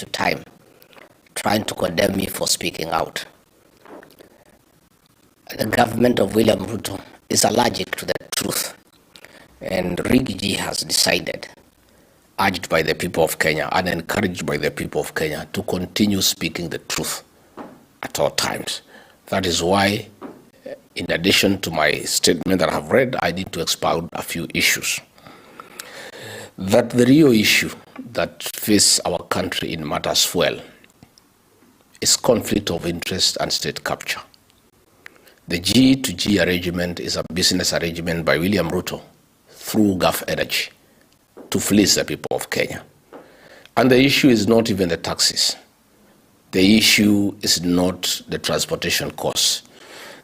to time, trying to condemn me for speaking out. The government of William Ruto is allergic to the truth, and Rigiji has decided, urged by the people of Kenya and encouraged by the people of Kenya, to continue speaking the truth at all times. That is why, in addition to my statement that I have read, I need to expound a few issues. That the real issue that faces our country in matters fuel is conflict of interest and state capture. The G2G arrangement is a business arrangement by William Ruto through Gulf Energy to fleece the people of Kenya. And the issue is not even the taxes. The issue is not the transportation costs.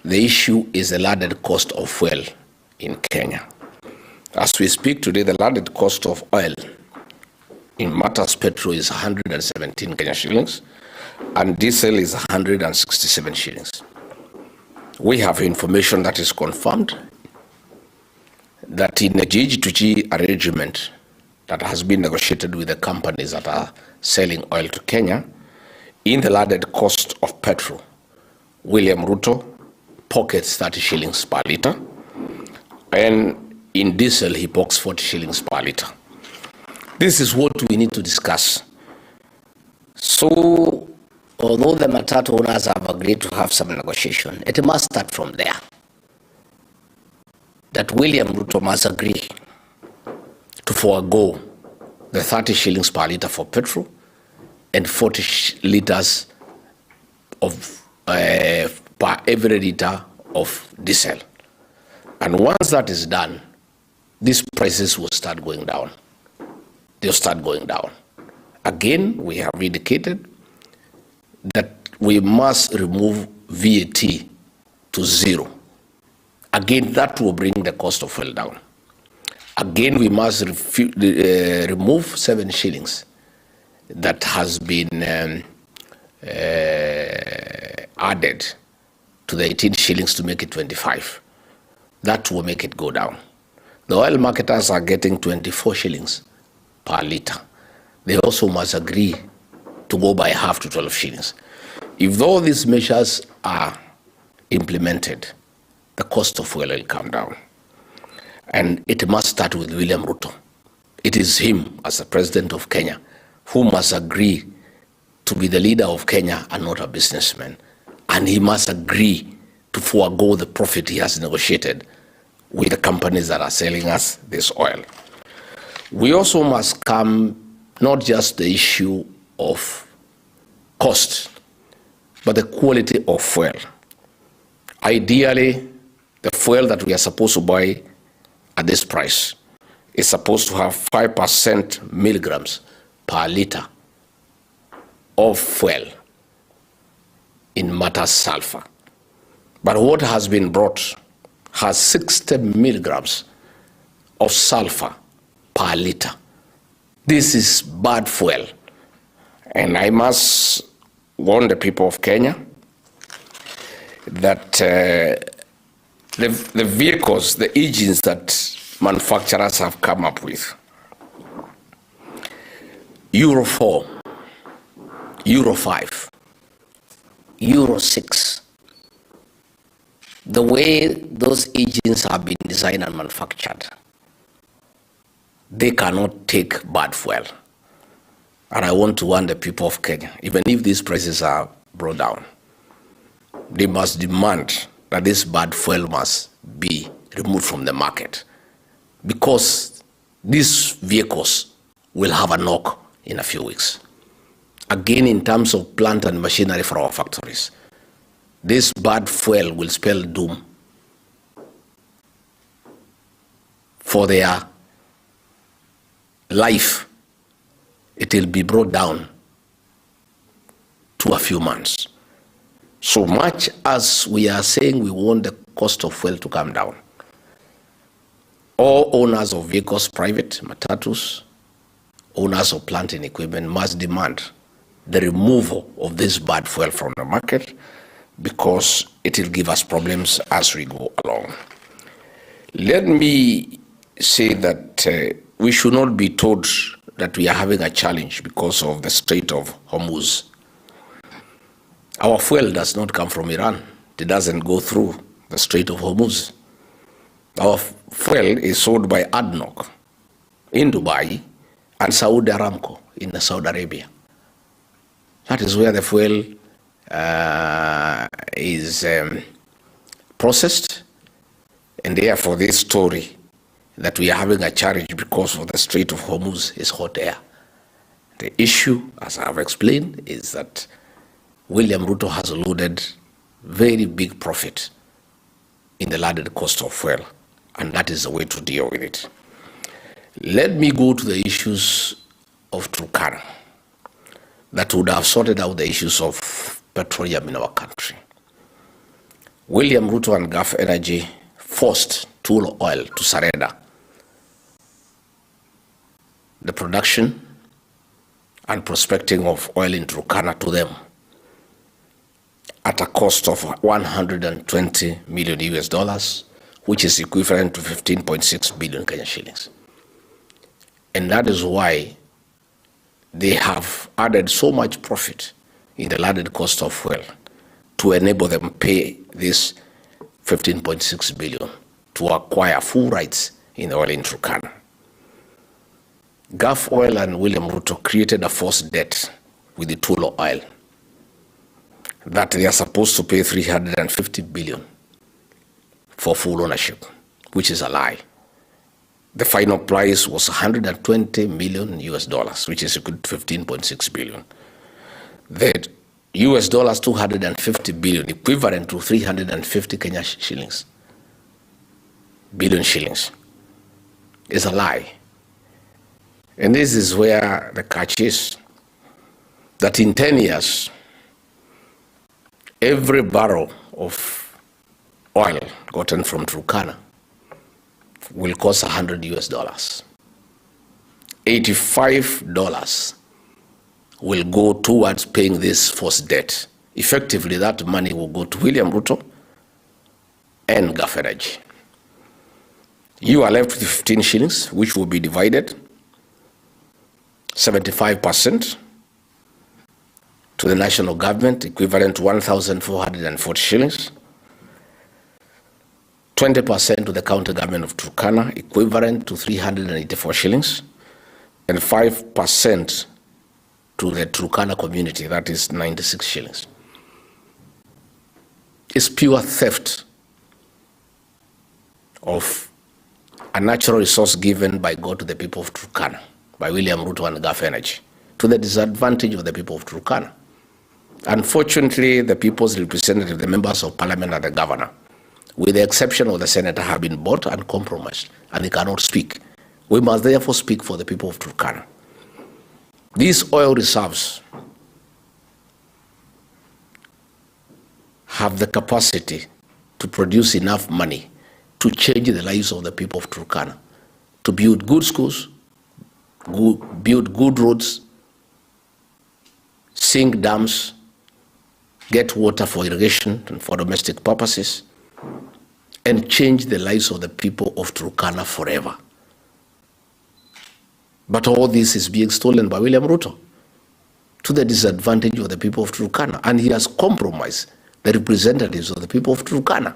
The issue is the landed cost of fuel in Kenya. As we speak today, the landed cost of oil in matters petrol is 117 Kenya shillings, and diesel is 167 shillings. We have information that is confirmed that in the G2G arrangement that has been negotiated with the companies that are selling oil to Kenya, in the landed cost of petrol, William Ruto pockets 30 shillings per litre, and in diesel he pockets 40 shillings per litre. This is what we need to discuss. So, although the matatu owners have agreed to have some negotiation, it must start from there. That William Ruto must agree to forego the 30 shillings per litre for petrol and 40 litres of per every litre of diesel. And once that is done, these prices will start going down. They'll start going down. Again, we have indicated that we must remove VAT to zero. Again, that will bring the cost of fuel down. Again, we must remove 7 shillings that has been added to the 18 shillings to make it 25. That will make it go down. The oil marketers are getting 24 shillings per litre. They also must agree to go by half to 12 shillings. If all these measures are implemented, the cost of fuel will come down. And it must start with William Ruto. It is him, as the president of Kenya, who must agree to be the leader of Kenya and not a businessman. And he must agree to forego the profit he has negotiated with the companies that are selling us this oil. We also must come not just the issue of cost, but the quality of fuel. Ideally, the fuel that we are supposed to buy at this price is supposed to have 5% milligrams per litre of fuel in matters sulfur. But what has been brought has 60 milligrams of sulfur per litre. This is bad fuel. And I must warn the people of Kenya that the vehicles, the engines that manufacturers have come up with, Euro 4, Euro 5, Euro 6, the way those engines have been designed and manufactured, they cannot take bad fuel. And I want to warn the people of Kenya, even if these prices are brought down, they must demand that this bad fuel must be removed from the market, because these vehicles will have a knock in a few weeks. Again, in terms of plant and machinery for our factories, this bad fuel will spell doom for their life. It will be brought down to a few months. So much as we are saying we want the cost of fuel to come down, all owners of vehicles, private, matatus, owners of plant and equipment must demand the removal of this bad fuel from the market, because it will give us problems as we go along. Let me say that we should not be told that we are having a challenge because of the Strait of Hormuz. Our fuel does not come from Iran. It doesn't go through the Strait of Hormuz. Our fuel is sold by ADNOC in Dubai and Saudi Aramco in Saudi Arabia. That is where the fuel is processed, and therefore this story that we are having a challenge because of the Strait of Hormuz is hot air. The issue, as I have explained, is that William Ruto has loaded very big profit in the landed cost of fuel, and that is the way to deal with it. Let me go to the issues of Turkana that would have sorted out the issues of petroleum in our country. William Ruto and Gulf Energy forced Tullow Oil to surrender the production and prospecting of oil in Turkana to them at a cost of 120 million US dollars, which is equivalent to 15.6 billion Kenya shillings. And that is why they have added so much profit in the landed cost of fuel to enable them pay this 15.6 billion to acquire full rights in oil in Turkana. Gulf Oil and William Ruto created a forced debt with the Tullow Oil that they are supposed to pay 350 billion for full ownership, which is a lie. The final price was 120 million US dollars, which is equal to 15.6 billion. The US dollars 250 billion, equivalent to 350 Kenya shillings, billion shillings, is a lie. And this is where the catch is, that in 10 years, every barrel of oil gotten from Turkana will cost 100 US dollars. $85 will go towards paying this forced debt. Effectively, that money will go to William Ruto and Gulf Energy. You are left with 15 shillings, which will be divided 75% to the national government, equivalent to 1,440 shillings. 20% to the county government of Turkana, equivalent to 384 shillings. And 5% to the Turkana community, that is 96 shillings. It's pure theft of a natural resource given by God to the people of Turkana, by William Ruto and Gulf Energy, to the disadvantage of the people of Turkana. Unfortunately, the people's representative, the members of parliament and the governor, with the exception of the senator, have been bought and compromised, and they cannot speak. We must therefore speak for the people of Turkana. These oil reserves have the capacity to produce enough money to change the lives of the people of Turkana, to build good schools, build good roads, sink dams, get water for irrigation and for domestic purposes, and change the lives of the people of Turkana forever. But all this is being stolen by William Ruto to the disadvantage of the people of Turkana, and he has compromised the representatives of the people of Turkana.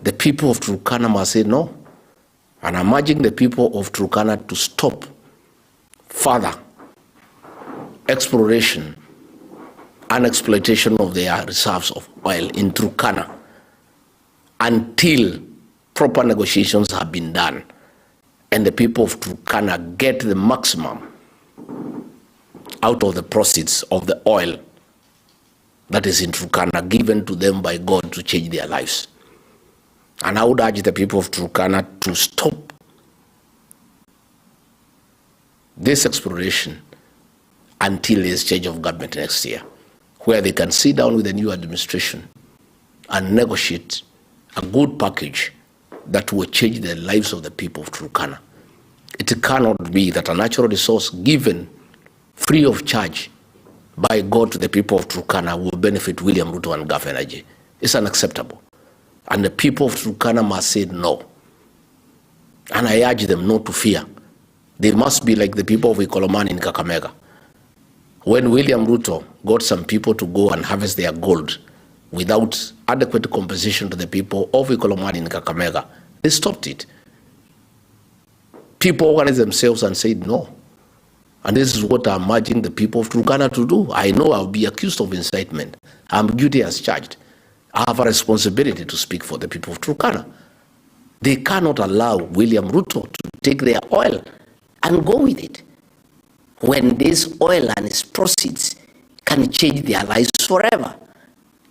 The people of Turkana must say no. And I'm urging the people of Turkana to stop further exploration and exploitation of their reserves of oil in Turkana until proper negotiations have been done and the people of Turkana get the maximum out of the proceeds of the oil that is in Turkana given to them by God to change their lives. And I would urge the people of Turkana to stop this exploration until there is change of government next year, where they can sit down with the new administration and negotiate a good package that will change the lives of the people of Turkana. It cannot be that a natural resource given free of charge by God to the people of Turkana will benefit William Ruto and Gulf Energy. It's unacceptable. And the people of Turkana must say no. And I urge them not to fear. They must be like the people of Ikolomani in Kakamega. When William Ruto got some people to go and harvest their gold without adequate compensation to the people of Ikolomani in Kakamega, they stopped it. People organized themselves and said no. And this is what I'm urging the people of Turkana to do. I know I'll be accused of incitement. I'm guilty as charged. I have a responsibility to speak for the people of Turkana. They cannot allow William Ruto to take their oil and go with it, when this oil and its proceeds can change their lives forever,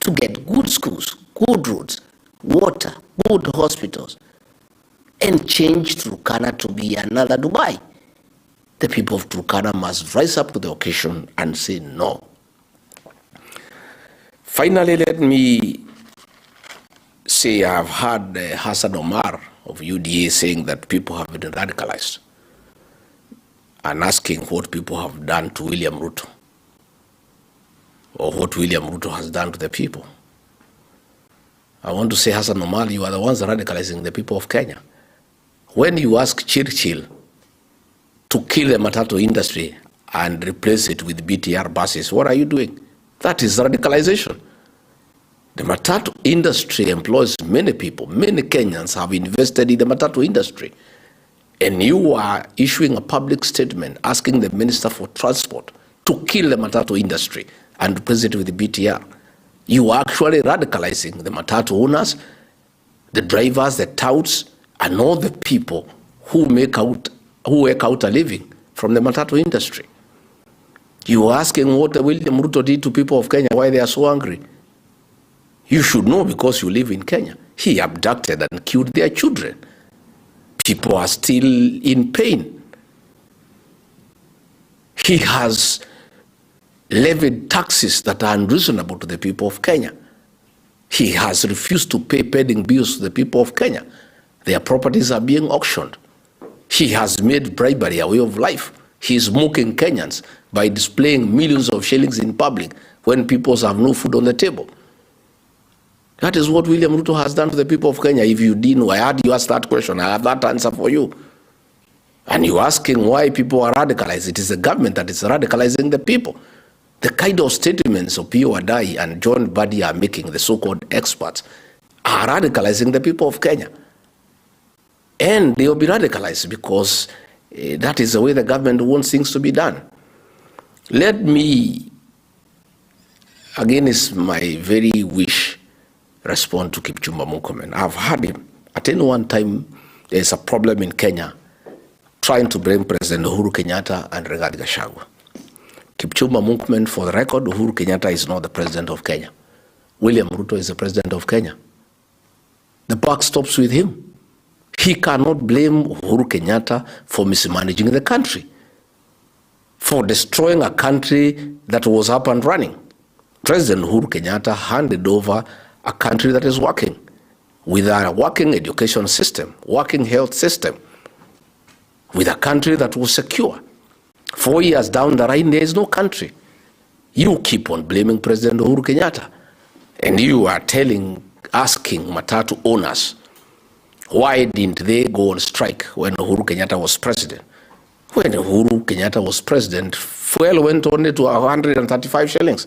to get good schools, good roads, water, good hospitals, and change Turkana to be another Dubai. The people of Turkana must rise up to the occasion and say no. Finally, let me say I've heard Hassan Omar of UDA saying that people have been radicalized, and asking what people have done to William Ruto, or what William Ruto has done to the people. I want to say, Hassan Omar, you are the ones radicalizing the people of Kenya. When you ask Churchill to kill the matatu industry and replace it with BTR buses, what are you doing? That is radicalization. The matatu industry employs many people. Many Kenyans have invested in the matatu industry. And you are issuing a public statement asking the Minister for Transport to kill the matatu industry and replace it with the BTR. You are actually radicalizing the matatu owners, the drivers, the touts, and all the people who work out a living from the matatu industry. You are asking what William Ruto did to people of Kenya, why they are so angry. You should know because you live in Kenya. He abducted and killed their children. People are still in pain. He has levied taxes that are unreasonable to the people of Kenya. He has refused to pay pending bills to the people of Kenya. Their properties are being auctioned. He has made bribery a way of life. He is mocking Kenyans by displaying millions of shillings in public when people have no food on the table. That is what William Ruto has done to the people of Kenya. If you didn't know, I heard you ask that question. I have that answer for you. And you're asking why people are radicalized. It is the government that is radicalizing the people. The kind of statements of Pio Wadai and John Badi are making, the so-called experts, are radicalizing the people of Kenya. And they will be radicalized because that is the way the government wants things to be done. Let me, again, it's my very wish, respond to Kipchumba Murkomen. I've heard him. At any one time, there's a problem in Kenya trying to bring President Uhurukenyatta and rigathigachagua. Kipchumba Murkomen, for the record, Uhurukenyatta is not the president of Kenya. William Ruto is the president of Kenya. The buck stops with him. He cannot blame Uhurukenyatta for mismanaging the country, for destroying a country that was up and running. President Uhurukenyatta handed over a country that is working, with a working education system, working health system, with a country that was secure. 4 years down the line, there is no country. You keep on blaming President Uhurukenyatta, and you are asking matatu owners, why didn't they go on strike when Uhurukenyatta was president? When Uhurukenyatta was president, fuel went only to 135 shillings.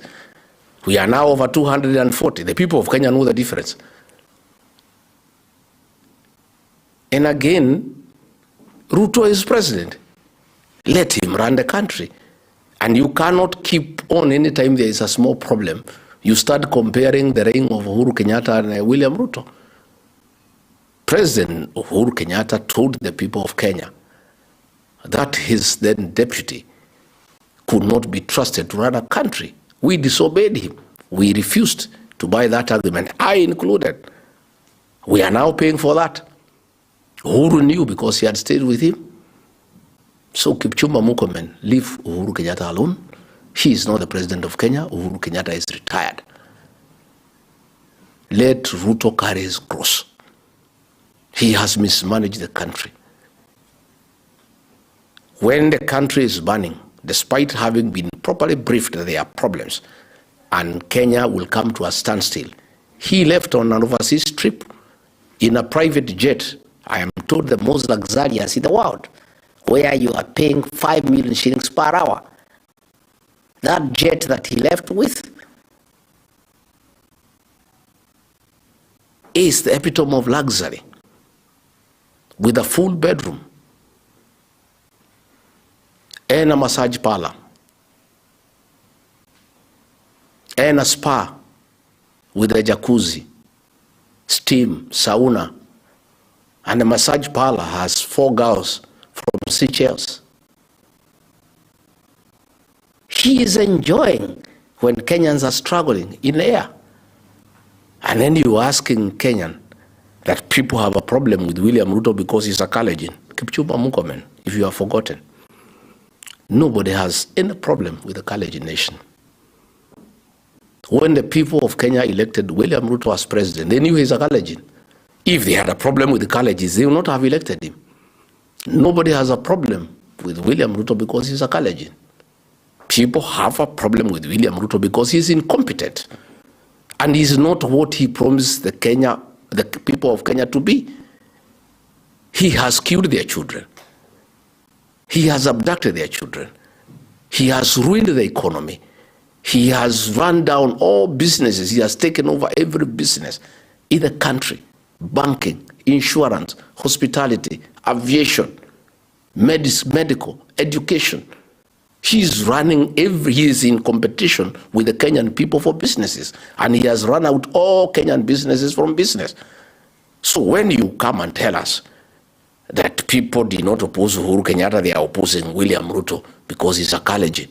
We are now over 240. The people of Kenya know the difference. And again, Ruto is president. Let him run the country. And you cannot keep on anytime there is a small problem. You start comparing the reign of Uhurukenyatta and William Ruto. President Uhurukenyatta told the people of Kenya that his then deputy could not be trusted to run a country. We disobeyed him. We refused to buy that argument, I included. We are now paying for that. Uhuru knew because he had stayed with him. So Kipchumba Murkomen, leave Uhurukenyatta alone. He is not the president of Kenya. Uhurukenyatta is retired. Let Ruto carry his cross. He has mismanaged the country. When the country is burning, despite having been properly briefed that there are problems, and Kenya will come to a standstill, he left on an overseas trip in a private jet I am told the most luxurious in the world, where you are paying 5 million shillings per hour. That jet that he left with is the epitome of luxury, with a full bedroom and a massage parlor and a spa with a jacuzzi, steam, sauna, and the massage parlor has 4 girls from Seychelles. He is enjoying when Kenyans are struggling in the air. And then you're asking Kenyan that people have a problem with William Ruto because he's a Kalenjin. Kipchumba Murkomen, if you have forgotten. Nobody has any problem with the Kalenjin nation. When the people of Kenya elected William Ruto as president, they knew he's a Kalenjin. If they had a problem with the Kalenjins, they would not have elected him. Nobody has a problem with William Ruto because he's a Kalenjin. People have a problem with William Ruto because he's incompetent. And he's not what he promised the people of Kenya to be. He has killed their children. He has abducted their children. He has ruined the economy. He has run down all businesses. He has taken over every business in the country. Banking, insurance, hospitality, aviation, medical, education. He is in competition with the Kenyan people for businesses, and he has run out all Kenyan businesses from business. So when you come and tell us that people did not oppose Uhuru-Kenyatta, they are opposing William Ruto because he's a Kalenjin.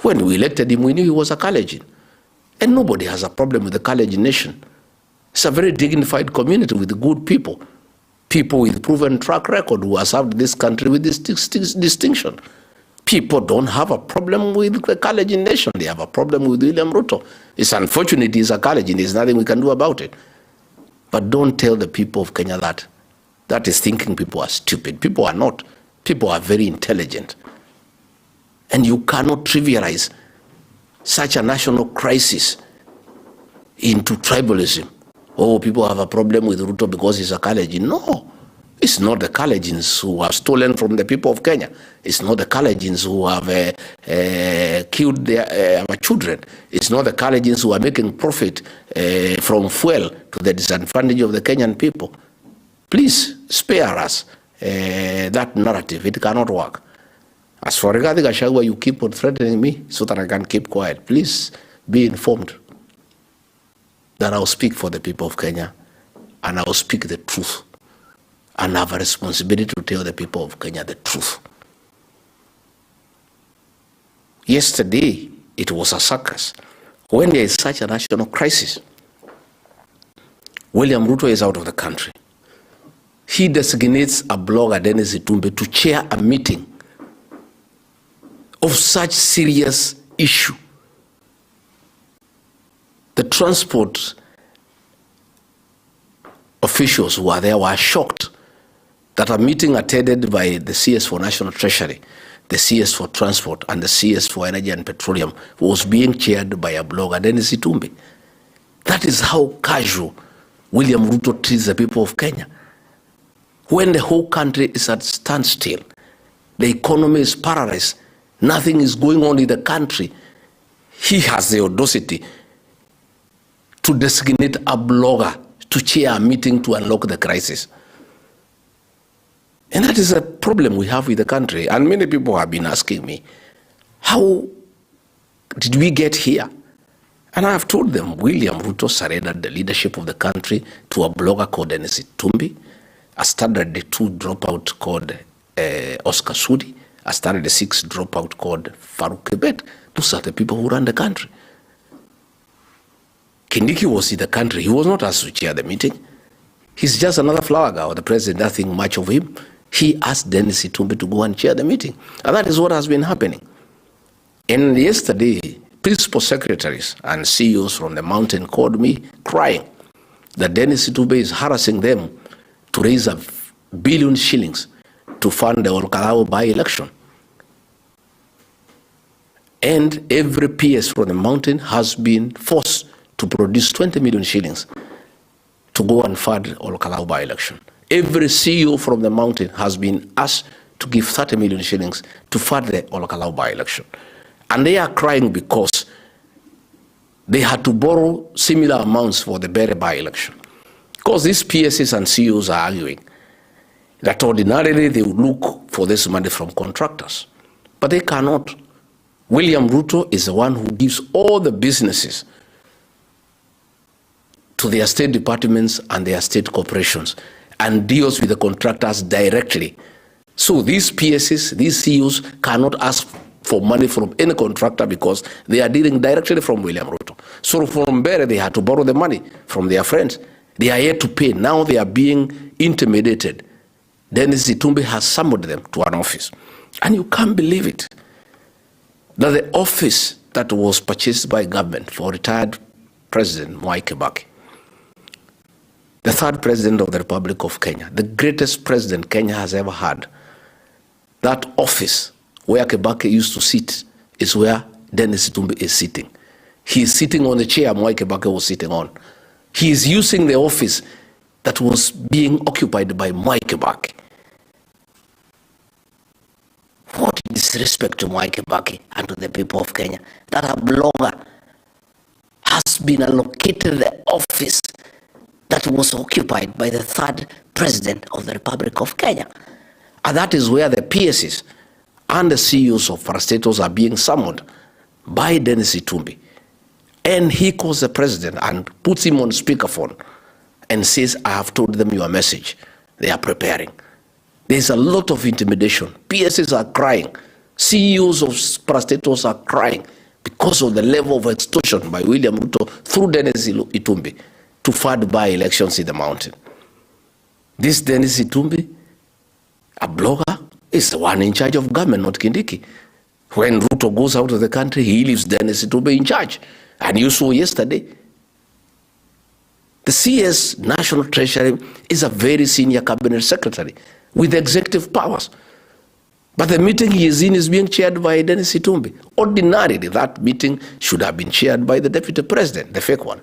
When we elected him, we knew he was a Kalenjin. And nobody has a problem with the Kalenjin nation. It's a very dignified community with good people. People with proven track record who have served this country with this distinction. People don't have a problem with the Kalenjin nation. They have a problem with William Ruto. It's unfortunate he's a Kalenjin. There's nothing we can do about it. But don't tell the people of Kenya that. That is thinking people are stupid. People are not. People are very intelligent. And you cannot trivialize such a national crisis into tribalism. Oh, people have a problem with Ruto because he's a Kalenjin. No. It's not the Kalenjins who have stolen from the people of Kenya. It's not the Kalenjins who have killed their children. It's not the Kalenjins who are making profit from fuel to the disadvantage of the Kenyan people. Please spare us that narrative. It cannot work. As for rigathigachagua, you keep on threatening me so that I can keep quiet. Please be informed that I will speak for the people of Kenya, and I will speak the truth. And have a responsibility to tell the people of Kenya the truth. Yesterday, it was a circus. When there is such a national crisis, William Ruto is out of the country. He designates a blogger, Genz, to chair a meeting of such serious issue. The transport officials who are there were shocked that a meeting attended by the CS for National Treasury, the CS for Transport, and the CS for Energy and Petroleum was being chaired by a blogger, Genz. That is how casual William Ruto treats the people of Kenya. When the whole country is at standstill, the economy is paralyzed, nothing is going on in the country, he has the audacity to designate a blogger to chair a meeting to unlock the crisis. And that is a problem we have with the country. And many people have been asking me, how did we get here? And I have told them, William Ruto surrendered the leadership of the country to a blogger called Genz, a standard 2 dropout called Oscar Sudi, a standard 6 dropout called Farouk Kibet. Those are the people who run the country. Kindiki was in the country. He was not asked to chair the meeting. He's just another flower girl. The president doesn't think much of him. He asked Genz to go and chair the meeting. And that is what has been happening. And yesterday, principal secretaries and CEOs from the mountain called me crying that Genz is harassing them to raise a billion shillings to fund the Olkalao by-election. And every PS from the mountain has been forced to produce 20 million shillings to go and fund Olkalao by-election. Every CEO from the mountain has been asked to give 30 million shillings to fund the Olkalau by-election. And they are crying because they had to borrow similar amounts for the Bere by-election. Because these PSs and CEOs are arguing that ordinarily they would look for this money from contractors, but they cannot. William Ruto is the one who gives all the businesses to their state departments and their state corporations and deals with the contractors directly. So these PSs, these CEOs cannot ask for money from any contractor because they are dealing directly from William Ruto. So from Bere, they had to borrow the money from their friends. They are yet to pay. Now they are being intimidated. Dennis Itumbi has summoned them to an office. And you can't believe it, that the office that was purchased by government for retired President Mwai Kibaki, the third president of the Republic of Kenya, the greatest president Kenya has ever had, that office where Kibaki used to sit is where Dennis Itumbi is sitting. He is sitting on the chair Mwai Kibaki was sitting on. He is using the office that was being occupied by Mwai Kibaki. What disrespect to Mwai Kibaki and to the people of Kenya, that a blogger has been allocated the office that was occupied by the third president of the Republic of Kenya. And that is where the PSs and the CEOs of parastatals are being summoned by Dennis Itumbi. And he calls the president and puts him on speakerphone and says, I have told them your message. They are preparing. There's a lot of intimidation. PSs are crying. CEOs of parastatals are crying because of the level of extortion by William Ruto through Dennis Itumbi to fund by elections in the mountain. This Dennis Itumbi, a blogger, is the one in charge of government, not Kindiki. When Ruto goes out of the country, he leaves Dennis Itumbi in charge. And you saw yesterday, the CS National Treasury is a very senior cabinet secretary with executive powers. But the meeting he is in is being chaired by Dennis Itumbi. Ordinarily, that meeting should have been chaired by the deputy president, the fake one.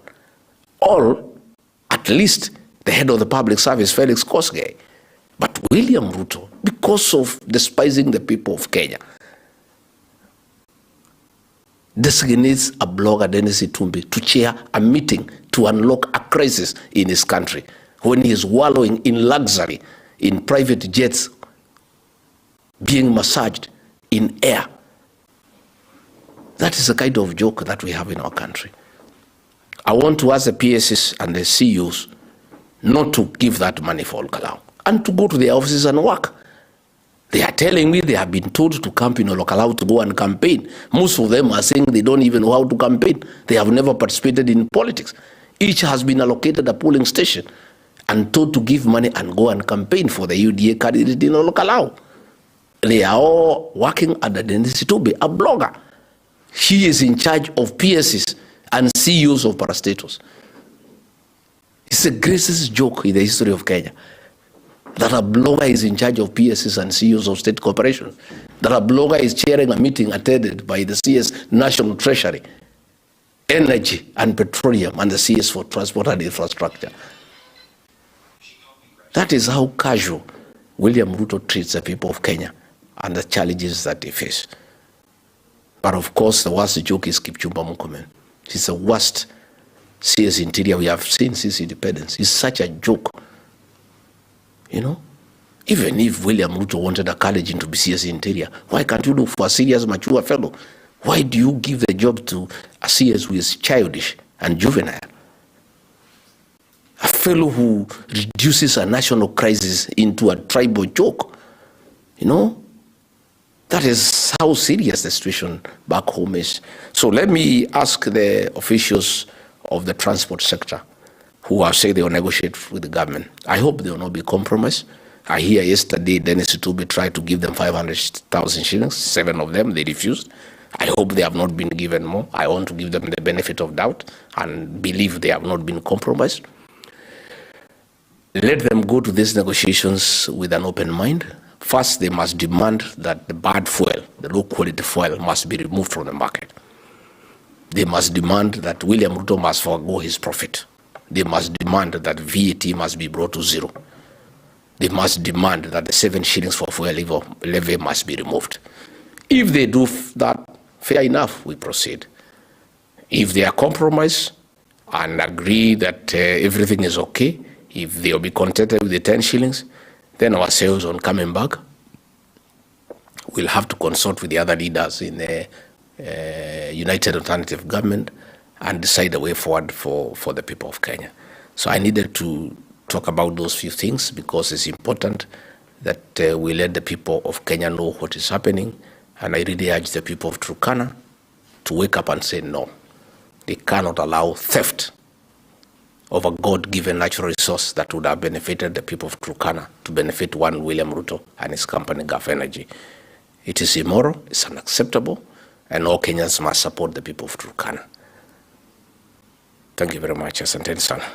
Or, at least, the head of the public service, Felix Kosgei. But William Ruto, because of despising the people of Kenya, designates a blogger, Dennis Itumbi, to chair a meeting to unlock a crisis in his country when he is wallowing in luxury, in private jets, being massaged in air. That is the kind of joke that we have in our country. I want to ask the PSs and the CEOs not to give that money for Olkalau and to go to their offices and work. They are telling me they have been told to camp in Olkalau to go and campaign. Most of them are saying they don't even know how to campaign. They have never participated in politics. Each has been allocated a polling station and told to give money and go and campaign for the UDA candidate in Olkalau. They are all working under Dennis Itumbi, a blogger. He is in charge of PSs and CEOs of parastatals. It's the greatest joke in the history of Kenya that a blogger is in charge of PSs and CEOs of state corporations, that a blogger is chairing a meeting attended by the CS National Treasury, Energy and Petroleum, and the CS for Transport and Infrastructure. That is how casual William Ruto treats the people of Kenya and the challenges that they face. But of course, the worst joke is Kipchumba Murkomen. He's the worst CS Interior we have seen since independence. It's such a joke. You know, even if William Ruto wanted a Kalenjin to be CS Interior, why can't you look for a serious, mature fellow? Why do you give the job to a CS who is childish and juvenile? A fellow who reduces a national crisis into a tribal joke. You know, that is how serious the situation back home is. So let me ask the officials of the transport sector who have said they will negotiate with the government. I hope they will not be compromised. I hear yesterday Dennis Itumbi tried to give them 500,000 shillings. 7 of them, they refused. I hope they have not been given more. I want to give them the benefit of doubt and believe they have not been compromised. Let them go to these negotiations with an open mind. First, they must demand that the bad fuel, the low-quality fuel, must be removed from the market. They must demand that William Ruto must forego his profit. They must demand that VAT must be brought to zero. they must demand that the 7 shillings for fuel levy must be removed. If they do that, fair enough, we proceed. If they are compromised and agree that everything is okay, if they'll be contented with the 10 shillings, then our sales on coming back, we'll have to consult with the other leaders in the United Alternative Government and decide the way forward for the people of Kenya. So I needed to talk about those few things because it's important that we let the people of Kenya know what is happening. And I really urge the people of Turkana to wake up and say no. They cannot allow theft of a God-given natural resource that would have benefited the people of Turkana to benefit one William Ruto and his company, Gulf Energy. It is immoral, it's unacceptable, and all Kenyans must support the people of Turkana. Thank you very much. Asanteni sana.